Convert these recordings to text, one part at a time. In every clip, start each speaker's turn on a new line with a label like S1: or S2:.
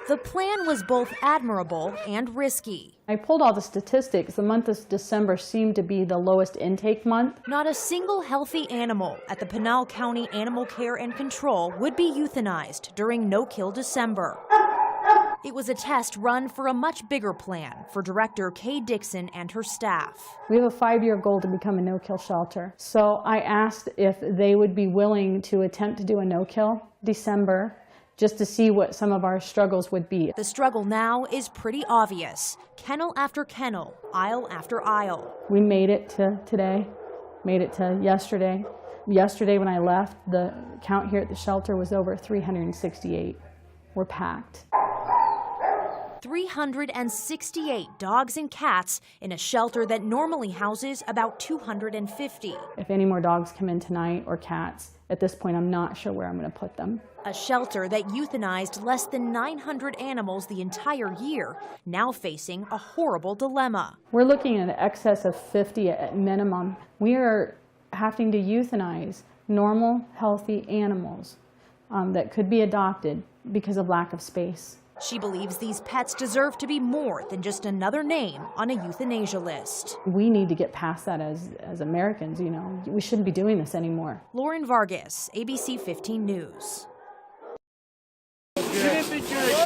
S1: The plan was both admirable and risky.
S2: I pulled all the statistics. The month of December seemed to be the lowest intake month.
S1: Not a single healthy animal at the Pinal County Animal Care and Control would be euthanized during No-Kill December. It was a test run for a much bigger plan for Director Kay Dixon and her staff.
S2: We have a 5-year goal to become a no-kill shelter. So I asked if they would be willing to attempt to do a no-kill December, just to see what some of our struggles would be.
S1: The struggle now is pretty obvious. Kennel after kennel, aisle after aisle.
S2: We made it to today, made it to yesterday. Yesterday when I left, the count here at the shelter was over 368. We're packed.
S1: 368 dogs and cats in a shelter that normally houses about 250.
S2: If any more dogs come in tonight or cats, at this point I'm not sure where I'm going to put them.
S1: A shelter that euthanized less than 900 animals the entire year, now facing a horrible dilemma.
S2: We're looking at an excess of 50 at minimum. We are having to euthanize normal, healthy animals that could be adopted because of lack of space.
S1: She believes these pets deserve to be more than just another name on a euthanasia list.
S2: We need to get past that as Americans, you know. We shouldn't be doing this anymore.
S1: Lauren Vargas, ABC 15 News.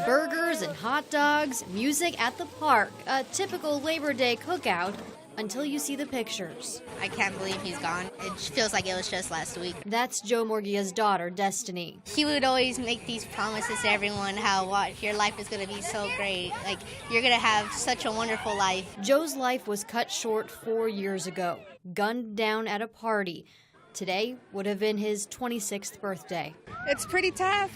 S3: Burgers and hot dogs, music at the park, a typical Labor Day cookout, until you see the pictures.
S4: I can't believe he's gone. It feels like it was just last week.
S3: That's Joe Morgia's daughter, Destiny.
S4: He would always make these promises to everyone how your life is going to be so great. Like, you're going to have such a wonderful life.
S3: Joe's life was cut short 4 years ago, gunned down at a party. Today would have been his 26th birthday.
S5: It's pretty tough.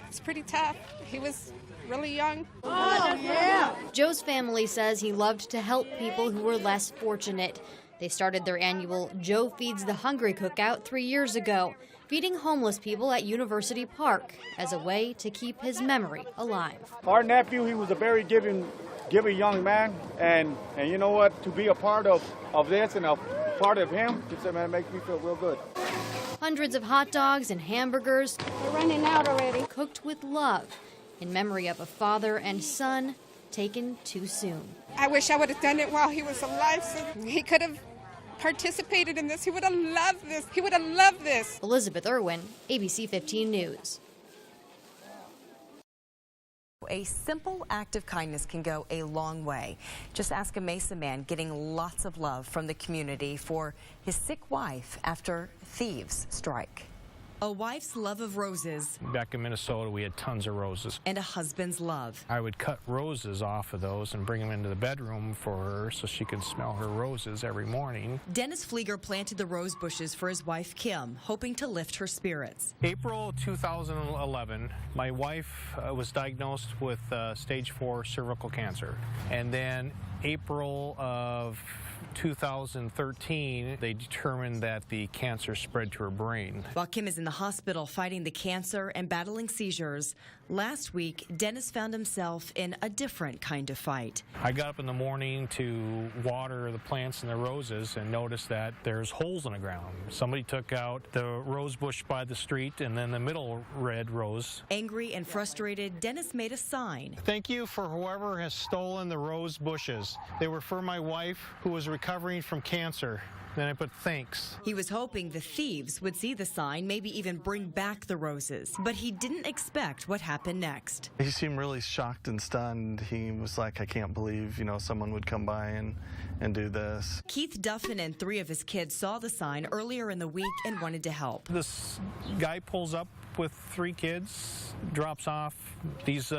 S5: It's pretty tough. He was really young.
S3: Oh, yeah. Joe's family says he loved to help people who were less fortunate. They started their annual Joe Feeds the Hungry cookout 3 years ago, feeding homeless people at University Park as a way to keep his memory alive.
S6: Our nephew, he was a very giving young man, and you know what, to be a part of this and a part of him, it makes me feel real good.
S3: Hundreds of hot dogs and hamburgers.
S5: We're running out already.
S3: Cooked with love, in memory of a father and son taken too soon.
S5: I wish I would have done it while he was alive so he could have participated in this. He would have loved this. He would have loved this.
S3: Elizabeth Irwin, ABC 15 News.
S7: A simple act of kindness can go a long way. Just ask a Mesa man getting lots of love from the community for his sick wife after thieves strike.
S8: A wife's love of roses.
S9: Back in Minnesota, we had tons of roses.
S8: And a husband's love.
S9: I would cut roses off of those and bring them into the bedroom for her so she could smell her roses every morning.
S8: Dennis Flieger planted the rose bushes for his wife, Kim, hoping to lift her spirits.
S9: April 2011, my wife was diagnosed with stage 4 cervical cancer. And then April of 2013, they determined that the cancer spread to her brain.
S8: While Kim is in the hospital fighting the cancer and battling seizures, last week, Dennis found himself in a different kind of fight.
S9: I got up in the morning to water the plants and the roses and noticed that there's holes in the ground. Somebody took out the rose bush by the street and then the middle red rose.
S8: Angry and frustrated, Dennis made a sign.
S9: Thank you for whoever has stolen the rose bushes. They were for my wife, who was recovering from cancer. Then I put thanks.
S8: He was hoping the thieves would see the sign, maybe even bring back the roses. But he didn't expect what happened next.
S10: He seemed really shocked and stunned. He was like, I can't believe, someone would come by and do this.
S8: Keith Duffin and 3 of his kids saw the sign earlier in the week and wanted to help.
S9: This guy pulls up with 3 kids, drops off these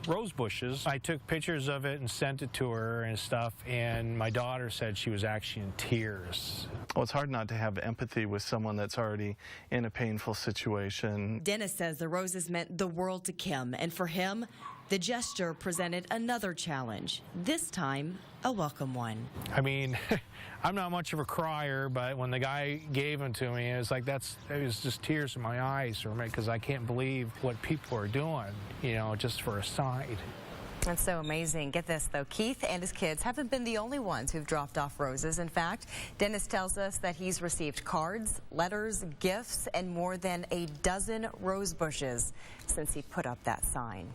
S9: rose bushes. I took pictures of it and sent it to her and stuff, and my daughter said she was actually in tears.
S10: Well, it's hard not to have empathy with someone that's already in a painful situation.
S8: Dennis says the roses meant the world to Kim, and for him, the gesture presented another challenge, this time a welcome one.
S9: I mean, I'm not much of a crier, but when the guy gave them to me, it was like it was just tears in my eyes for me, because I can't believe what people are doing, just for a sign.
S7: That's so amazing. Get this, though. Keith and his kids haven't been the only ones who've dropped off roses. In fact, Dennis tells us that he's received cards, letters, gifts, and more than a dozen rose bushes since he put up that sign.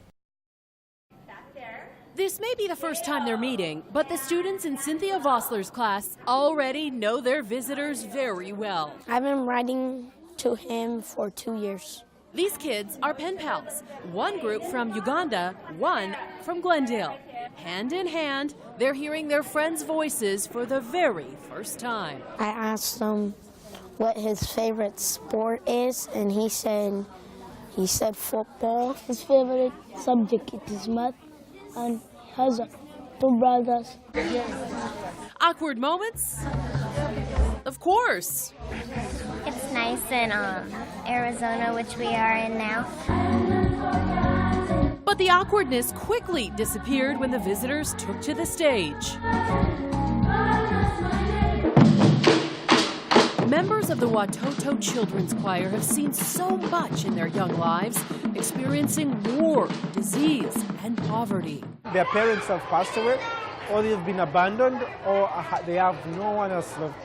S11: This may be the first time they're meeting, but the students in Cynthia Vossler's class already know their visitors very well.
S12: I've been writing to him for 2 years.
S11: These kids are pen pals. One group from Uganda, one from Glendale. Hand in hand, they're hearing their friends' voices for the very first time.
S12: I asked him what his favorite sport is, and he said football. His favorite subject is math, and he has 2 brothers.
S11: Awkward moments? Of course.
S13: It's nice in Arizona, which we are in now.
S11: But the awkwardness quickly disappeared when the visitors took to the stage. Members of the Watoto Children's Choir have seen so much in their young lives, experiencing war, disease, and poverty.
S14: Their parents have passed away, or they've been abandoned, or they have no one else left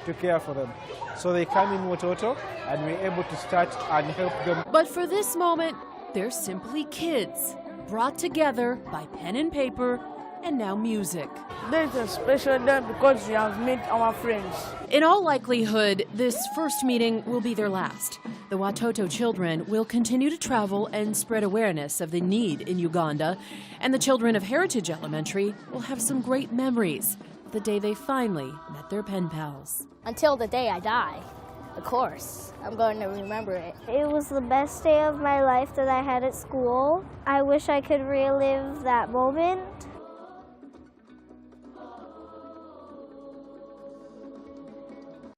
S14: to care for them. So they come in Watoto, and we're able to start and help them.
S11: But for this moment, they're simply kids, brought together by pen and paper, and now music.
S15: There's a special day because we have met our friends.
S11: In all likelihood, this first meeting will be their last. The Watoto children will continue to travel and spread awareness of the need in Uganda, and the children of Heritage Elementary will have some great memories of the day they finally met their pen pals.
S16: Until the day I die, of course, I'm going to remember it.
S13: It was the best day of my life that I had at school. I wish I could relive that moment.